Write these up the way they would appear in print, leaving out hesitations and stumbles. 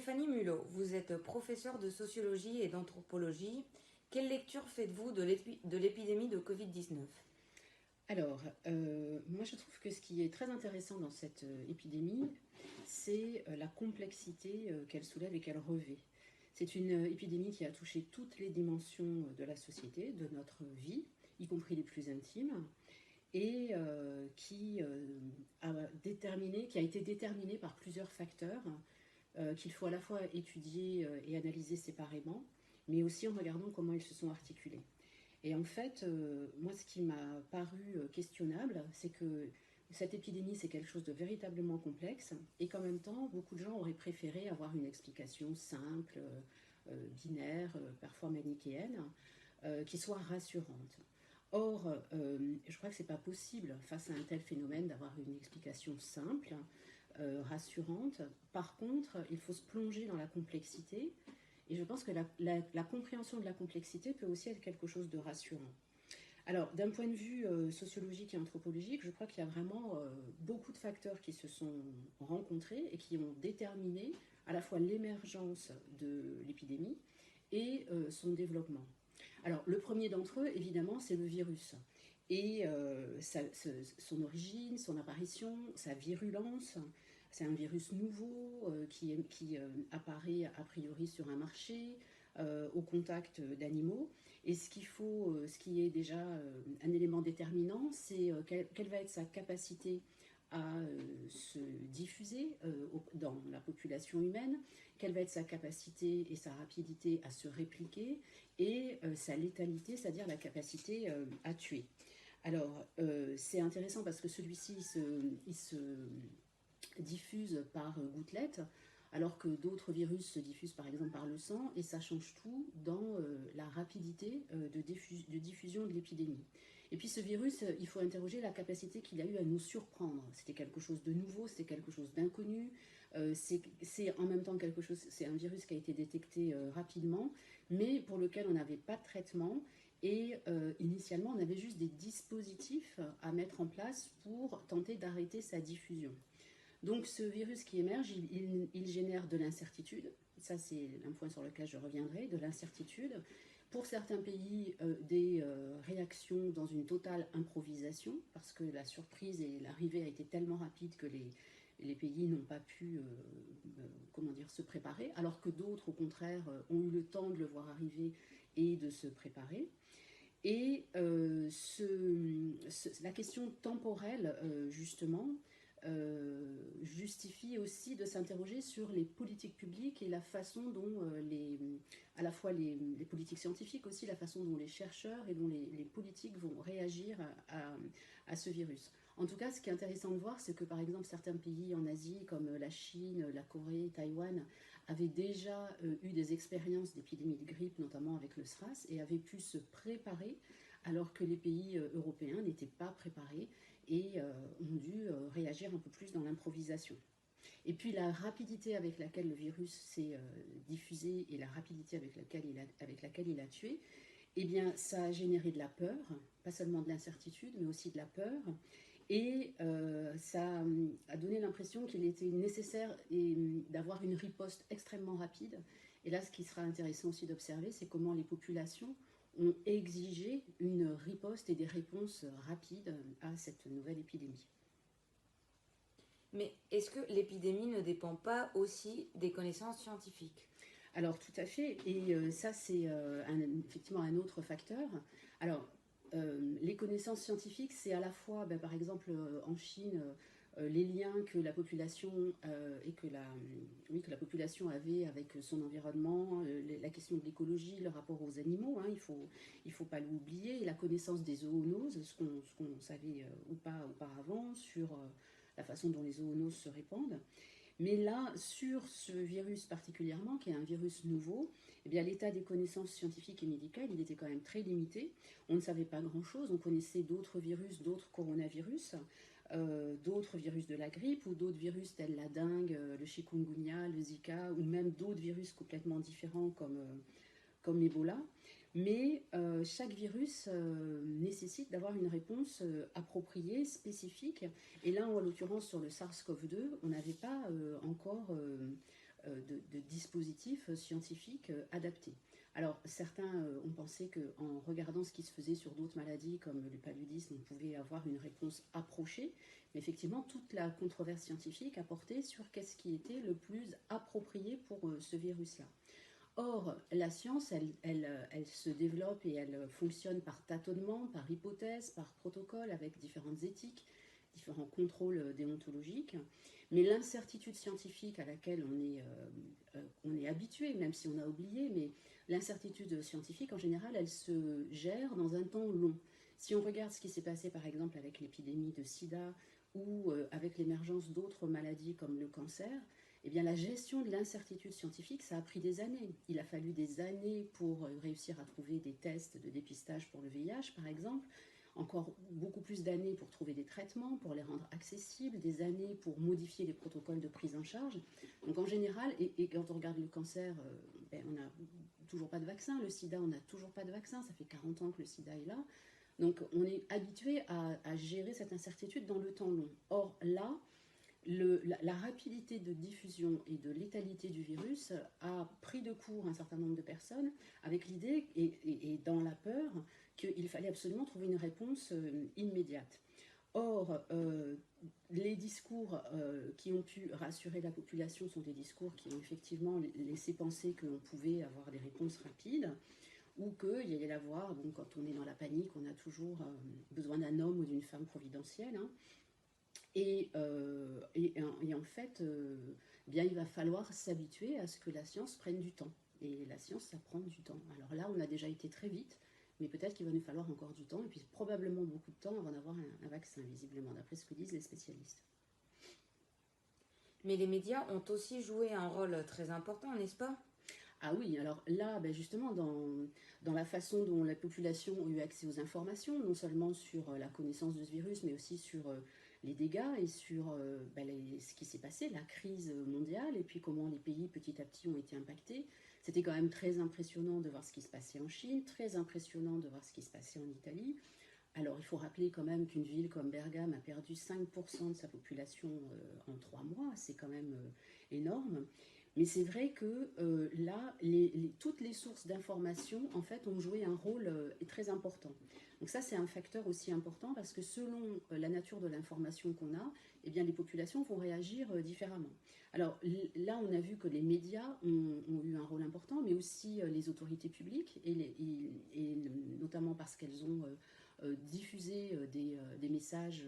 Stéphanie Mulot, vous êtes professeure de sociologie et d'anthropologie. Quelle lecture faites-vous de l'épidémie de Covid-19? Alors, moi je trouve que ce qui est très intéressant dans cette épidémie, c'est la complexité qu'elle soulève et qu'elle revêt. C'est une épidémie qui a touché toutes les dimensions de la société, de notre vie, y compris les plus intimes, et qui a été déterminée par plusieurs facteurs qu'il faut à la fois étudier et analyser séparément, mais aussi en regardant comment ils se sont articulés. Et en fait, moi, ce qui m'a paru questionnable, c'est que cette épidémie, c'est quelque chose de véritablement complexe, et qu'en même temps, beaucoup de gens auraient préféré avoir une explication simple, binaire, parfois manichéenne, qui soit rassurante. Or, je crois que ce n'est pas possible, face à un tel phénomène, d'avoir une explication simple, rassurante. Par contre, il faut se plonger dans la complexité, et je pense que la compréhension de la complexité peut aussi être quelque chose de rassurant. Alors, d'un point de vue sociologique et anthropologique, je crois qu'il y a vraiment beaucoup de facteurs qui se sont rencontrés et qui ont déterminé à la fois l'émergence de l'épidémie et son développement. Alors, le premier d'entre eux, évidemment, c'est le virus. Et son origine, son apparition, sa virulence. C'est un virus nouveau qui apparaît a priori sur un marché, au contact d'animaux. Et ce qui est déjà un élément déterminant, c'est quelle va être sa capacité à se diffuser dans la population humaine, quelle va être sa capacité et sa rapidité à se répliquer, et sa létalité, c'est-à-dire la capacité à tuer. Alors, c'est intéressant parce que celui-ci, il se diffuse par gouttelettes, alors que d'autres virus se diffusent par exemple par le sang, et ça change tout dans la rapidité de diffusion de l'épidémie. Et puis ce virus, il faut interroger la capacité qu'il a eu à nous surprendre. C'était quelque chose de nouveau, c'était quelque chose d'inconnu, c'est en même temps quelque chose, c'est un virus qui a été détecté rapidement, mais pour lequel on n'avait pas de traitement. Et initialement, on avait juste des dispositifs à mettre en place pour tenter d'arrêter sa diffusion. Donc ce virus qui émerge, il génère de l'incertitude. Ça, c'est un point sur lequel je reviendrai, de l'incertitude. Pour certains pays, des réactions dans une totale improvisation, parce que la surprise et l'arrivée a été tellement rapide que les pays n'ont pas pu se préparer, alors que d'autres, au contraire, ont eu le temps de le voir arriver et de se préparer. Et la question temporelle, justement, justifie aussi de s'interroger sur les politiques publiques et la façon dont à la fois les politiques scientifiques, aussi la façon dont les chercheurs et dont les politiques vont réagir à ce virus. En tout cas, ce qui est intéressant de voir, c'est que par exemple certains pays en Asie, comme la Chine, la Corée, Taïwan, avaient déjà eu des expériences d'épidémie de grippe, notamment avec le SRAS, et avaient pu se préparer, alors que les pays européens n'étaient pas préparés et ont dû réagir un peu plus dans l'improvisation. Et puis la rapidité avec laquelle le virus s'est diffusé et la rapidité avec laquelle il a tué, eh bien, ça a généré de la peur, pas seulement de l'incertitude, mais aussi de la peur. Et ça a donné l'impression qu'il était nécessaire d'avoir une riposte extrêmement rapide. Et là, ce qui sera intéressant aussi d'observer, c'est comment les populations ont exigé une riposte et des réponses rapides à cette nouvelle épidémie. Mais est-ce que l'épidémie ne dépend pas aussi des connaissances scientifiques? Alors tout à fait, et ça c'est effectivement un autre facteur. Alors les connaissances scientifiques, c'est à la fois, par exemple en Chine, les liens que la population que la population avait avec son environnement, la question de l'écologie, le rapport aux animaux, hein, il faut pas l'oublier, la connaissance des zoonoses, ce qu'on savait ou pas auparavant sur la façon dont les zoonoses se répandent. Mais là, sur ce virus particulièrement, qui est un virus nouveau, eh bien, l'état des connaissances scientifiques et médicales, il était quand même très limité. On ne savait pas grand-chose. On connaissait d'autres virus, d'autres coronavirus, d'autres virus de la grippe ou d'autres virus tels la dengue, le chikungunya, le Zika, ou même d'autres virus complètement différents comme l'Ebola. Mais chaque virus nécessite d'avoir une réponse appropriée, spécifique. Et là, en l'occurrence, sur le SARS-CoV-2, on n'avait pas encore de dispositifs scientifiques adaptés. Alors certains ont pensé qu'en regardant ce qui se faisait sur d'autres maladies comme le paludisme, on pouvait avoir une réponse approchée, mais effectivement toute la controverse scientifique a porté sur qu'est-ce qui était le plus approprié pour ce virus-là. Or, la science, elle se développe et elle fonctionne par tâtonnement, par hypothèse, par protocole, avec différentes éthiques, différents contrôles déontologiques. Mais l'incertitude scientifique à laquelle on est habitué, même si on a oublié, mais l'incertitude scientifique, en général, elle se gère dans un temps long. Si on regarde ce qui s'est passé, par exemple, avec l'épidémie de sida ou avec l'émergence d'autres maladies comme le cancer, eh bien, la gestion de l'incertitude scientifique, ça a pris des années. Il a fallu des années pour réussir à trouver des tests de dépistage pour le VIH, par exemple. Encore beaucoup plus d'années pour trouver des traitements, pour les rendre accessibles, des années pour modifier les protocoles de prise en charge. Donc en général, et quand on regarde le cancer, on n'a toujours pas de vaccin. Le sida, on n'a toujours pas de vaccin. Ça fait 40 ans que le sida est là. Donc on est habitué à gérer cette incertitude dans le temps long. Or là, la rapidité de diffusion et de létalité du virus a pris de court un certain nombre de personnes avec l'idée et dans la peur qu'il fallait absolument trouver une réponse immédiate. Or, les discours qui ont pu rassurer la population sont des discours qui ont effectivement laissé penser qu'on pouvait avoir des réponses rapides ou qu'il y allait avoir, donc quand on est dans la panique, on a toujours besoin d'un homme ou d'une femme providentielle. Hein. Et en fait, bien, il va falloir s'habituer à ce que la science prenne du temps. Et la science, ça prend du temps. Alors là, on a déjà été très vite, mais peut-être qu'il va nous falloir encore du temps, et puis probablement beaucoup de temps avant d'avoir un vaccin, visiblement, d'après ce que disent les spécialistes. Mais les médias ont aussi joué un rôle très important, n'est-ce pas? Ah oui, alors là, justement, dans la façon dont la population a eu accès aux informations, non seulement sur la connaissance de ce virus, mais aussi sur les dégâts et sur ce qui s'est passé, la crise mondiale, et puis comment les pays petit à petit ont été impactés. C'était quand même très impressionnant de voir ce qui se passait en Chine, très impressionnant de voir ce qui se passait en Italie. Alors il faut rappeler quand même qu'une ville comme Bergame a perdu 5% de sa population en 3 mois, c'est quand même énorme. Mais c'est vrai que là, toutes les sources d'information, en fait, ont joué un rôle très important. Donc ça, c'est un facteur aussi important parce que selon la nature de l'information qu'on a, eh bien, les populations vont réagir différemment. Alors là, on a vu que les médias ont eu un rôle important, mais aussi les autorités publiques, et notamment parce qu'elles ont diffusé des messages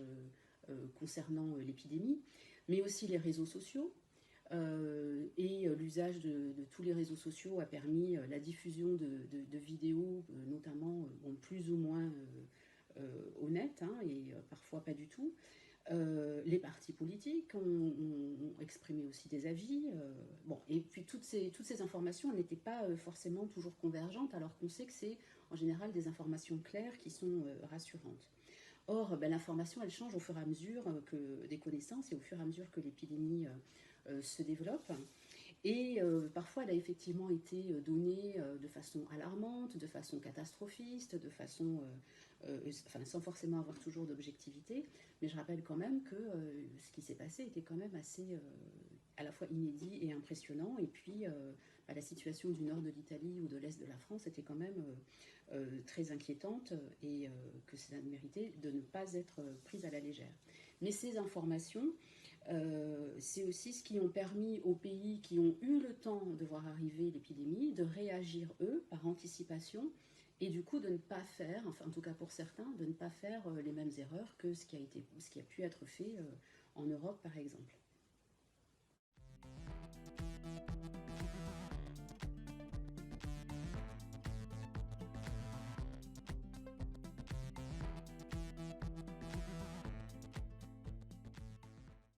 concernant l'épidémie, mais aussi les réseaux sociaux. Et l'usage de tous les réseaux sociaux a permis la diffusion de vidéos, notamment plus ou moins honnêtes, hein, et parfois pas du tout. Les partis politiques ont exprimé aussi des avis. Et puis toutes ces informations n'étaient pas forcément toujours convergentes, alors qu'on sait que c'est en général des informations claires qui sont rassurantes. Or, l'information, elle change au fur et à mesure des connaissances et au fur et à mesure que l'épidémie se développe. Et parfois, elle a effectivement été donnée de façon alarmante, de façon catastrophiste, de façon, sans forcément avoir toujours d'objectivité. Mais je rappelle quand même que ce qui s'est passé était quand même assez à la fois inédit et impressionnant. Et puis, la situation du nord de l'Italie ou de l'est de la France était quand même très inquiétante et que ça méritait de ne pas être prise à la légère. Mais ces informations, c'est aussi ce qui ont permis aux pays qui ont eu le temps de voir arriver l'épidémie de réagir, eux, par anticipation, et du coup de ne pas faire, enfin en tout cas pour certains, de ne pas faire les mêmes erreurs que ce qui a pu être fait en Europe par exemple.